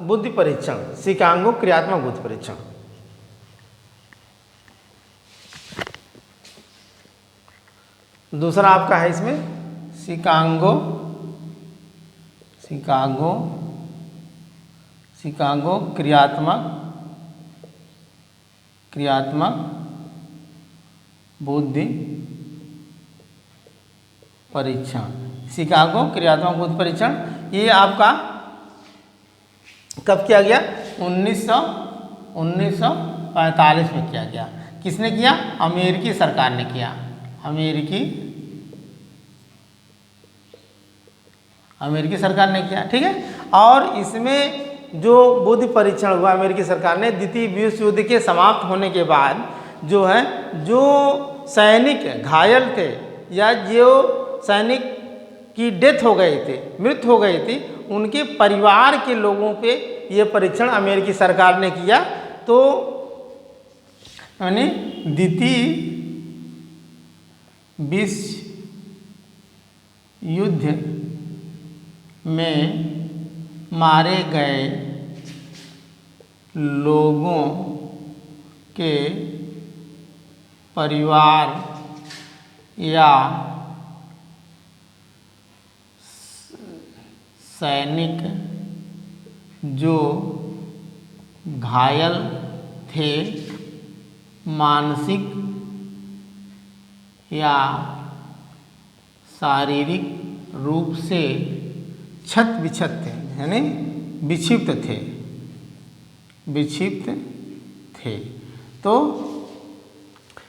बुद्धि परीक्षण, शिकागो क्रियात्मक बुद्धि परीक्षण। दूसरा आपका है इसमें शिकागो क्रियात्मक बुद्धि परीक्षण। शिकागो क्रियात्मक बुद्धि परीक्षण ये आपका कब किया गया? 1945 में किया गया। किसने किया? अमेरिकी सरकार ने किया। अमेरिकी सरकार ने किया, ठीक है। और इसमें जो बुद्धि परीक्षण हुआ अमेरिकी सरकार ने, द्वितीय विश्व युद्ध के समाप्त होने के बाद जो है, जो सैनिक घायल थे या जो सैनिक की डेथ हो गई थी, मृत्यु हो गई थी, उनके परिवार के लोगों पे ये परीक्षण अमेरिकी सरकार ने किया। तो यानी द्वितीय विश्व युद्ध में मारे गए लोगों के परिवार या सैनिक जो घायल थे, मानसिक या शारीरिक रूप से क्षत विक्षत थे, यानी विक्षिप्त थे। तो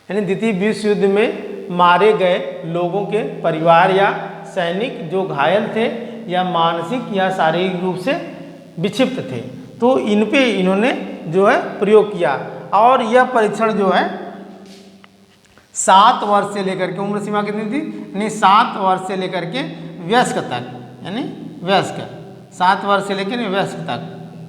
यानी द्वितीय विश्व युद्ध में मारे गए लोगों के परिवार या सैनिक जो घायल थे या मानसिक या शारीरिक रूप से विक्षिप्त थे, तो इन पे इन्होंने जो है प्रयोग किया। और यह परीक्षण जो है 7 वर्ष से लेकर के, उम्र सीमा कितनी थी? यानी 7 वर्ष से लेकर के वयस्क तक, यानी वयस्क 7 वर्ष से लेकर वयस्क तक।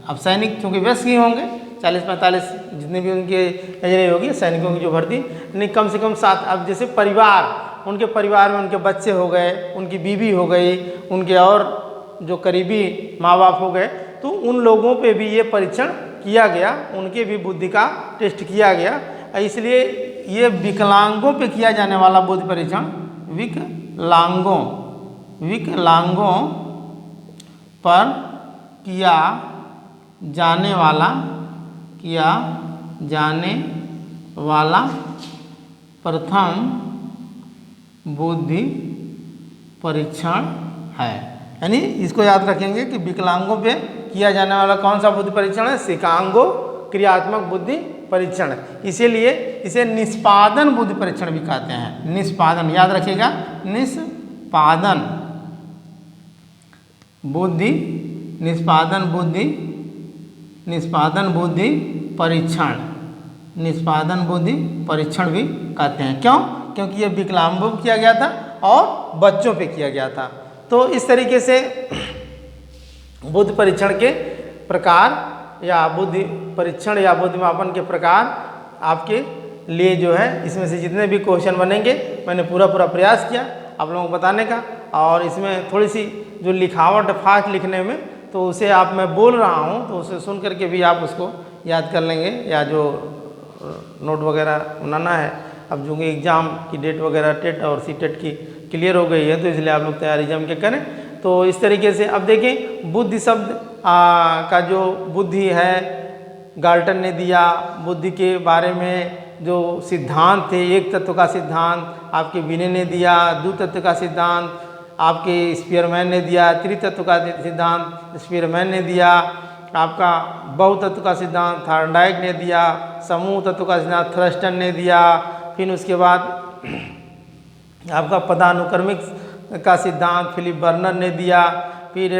अब सैनिक चूँकि वयस्क ही होंगे, 40-45 जितने भी उनके एज रही होगी सैनिकों की जो भर्ती, यानी कम से कम 7। अब जैसे परिवार, उनके परिवार में उनके बच्चे हो गए, उनकी बीवी हो गई, उनके और जो करीबी माँ बाप हो गए, तो उन लोगों पे भी ये परीक्षण किया गया, उनके भी बुद्धि का टेस्ट किया गया। इसलिए ये विकलांगों पे किया जाने वाला बुद्धि परीक्षण, विकलांगों पर किया जाने वाला प्रथम बुद्धि परीक्षण है। यानी इसको याद रखेंगे कि विकलांगों पे किया जाने वाला कौन सा बुद्धि परीक्षण है? शिकागो क्रियात्मक बुद्धि परीक्षण। इसीलिए इसे निष्पादन बुद्धि परीक्षण भी कहते हैं। निष्पादन याद रखिएगा, निष्पादन बुद्धि परीक्षण भी कहते हैं। क्यों? क्योंकि ये विकलांगों पे किया गया था और बच्चों पे किया गया था। तो इस तरीके से बुद्धि परीक्षण के प्रकार या बुद्धि परीक्षण या बुद्धि मापन के प्रकार आपके लिए जो है, इसमें से जितने भी क्वेश्चन बनेंगे मैंने पूरा प्रयास किया आप लोगों को बताने का। और इसमें थोड़ी सी जो लिखावट फास्ट लिखने में, तो उसे आप मैं बोल रहा हूँ तो उसे सुन करके भी आप उसको याद कर लेंगे, या जो नोट वगैरह बनाना है। अब जो एग्ज़ाम की डेट वगैरह टेट और सीटेट की क्लियर हो गई है, तो इसलिए आप लोग तैयारी जम के करें। तो इस तरीके से अब देखें, बुद्धि शब्द का जो बुद्धि है गाल्टन ने दिया। बुद्धि के बारे में जो सिद्धांत थे, एक तत्व का सिद्धांत आपके विनय ने दिया, दो तत्व का सिद्धांत आपके स्पीयरमैन ने दिया, त्रितत्व का सिद्धांत स्पीयरमैन ने दिया, आपका बहुतत्व का सिद्धांत थॉर्नडाइक ने दिया, समूह तत्व का सिद्धांत थ्रस्टन ने दिया। फिर उसके बाद आपका पदानुक्रमिक का सिद्धांत फिलिप बर्नर ने दिया। फिर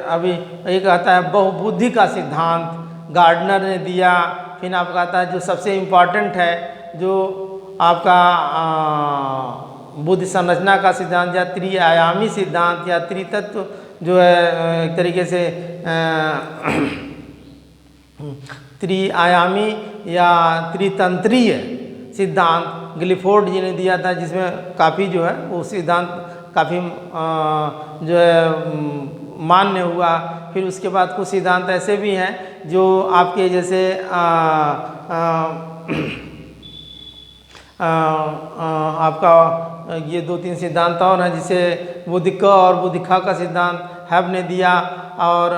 अभी एक आता है बहुबुद्धि का सिद्धांत गार्डनर ने दिया। फिर आपका आता है जो सबसे इम्पॉर्टेंट है, जो आपका बुद्धि संरचना का सिद्धांत या त्रिआयामी सिद्धांत या त्रितत्व जो है, एक तरीके से त्रिआयामी या त्रितंत्रीय सिद्धांत गिलिफोर्ड जी ने दिया था, जिसमें काफ़ी जो है वो सिद्धांत काफ़ी जो है मान्य हुआ। फिर उसके बाद कुछ सिद्धांत ऐसे भी हैं जो आपके जैसे आपका ये 2-3 सिद्धांत और हैं, जिसे बुद्धि क और बुद्धि ख का सिद्धांत हैब ने दिया, और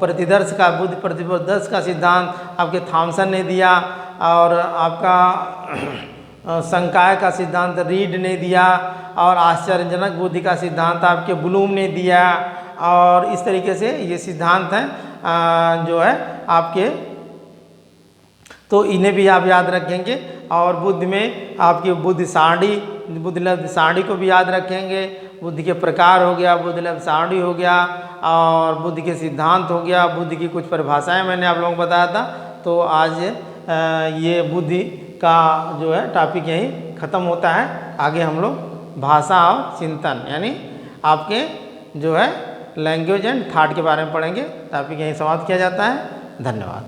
प्रतिदर्श का बुद्धि प्रतिदर्श का सिद्धांत आपके थॉमसन ने दिया, और आपका संकाय का सिद्धांत रीड ने दिया, और आश्चर्यजनक बुद्धि का सिद्धांत आपके ब्लूम ने दिया। और इस तरीके से ये सिद्धांत हैं जो है आपके, तो इन्हें भी आप याद रखेंगे। और बुद्धि में आपकी बुद्धि सारणी, बुद्धिलब्ध सारणी को भी याद रखेंगे। बुद्धि के प्रकार हो गया, बुद्धिलब्ध सारणी हो गया, और बुद्धि के सिद्धांत हो गया, बुद्धि की कुछ परिभाषाएं मैंने आप लोगों को बताया था। तो आज ये बुद्धि का जो है टॉपिक यहीं ख़त्म होता है। आगे हम लोग भाषा और चिंतन यानी आपके जो है लैंग्वेज एंड थॉट के बारे में पढ़ेंगे। टॉपिक यहीं समाप्त किया जाता है। धन्यवाद।